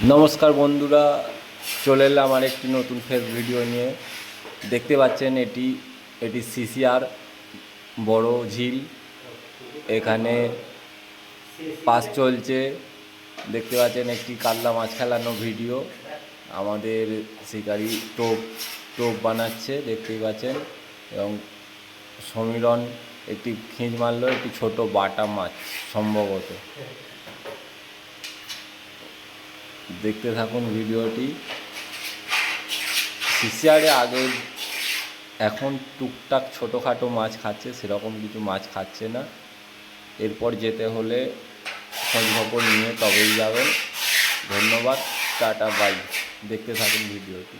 নমস্কার বন্ধুরা, চলে এলাম আমার একটি নতুন ফের ভিডিও নিয়ে। দেখতে পাচ্ছেন এটি সিসিআর বড় ঝিল। এখানে পাস চলছে। দেখতে পাচ্ছেন একটি কাতলা মাছ খেলানো ভিডিও। আমাদের শিকারি টোপ বানাচ্ছে, দেখতেই পাচ্ছেন। এবং সমীরণ একটি খিঁচ মারলো, একটি ছোট বাটা মাছ সম্ভবত। দেখতে থাকুন ভিডিওটি। সিসিআরে আগে এখন টুকটাক ছোটোখাটো মাছ খাচ্ছে, সেরকম কিছু মাছ খাচ্ছে না। এরপর যেতে হলে খোঁজ খবর নিয়ে তবেই যাবেন। ধন্যবাদ, টাটা, বাই। দেখতে থাকুন ভিডিওটি।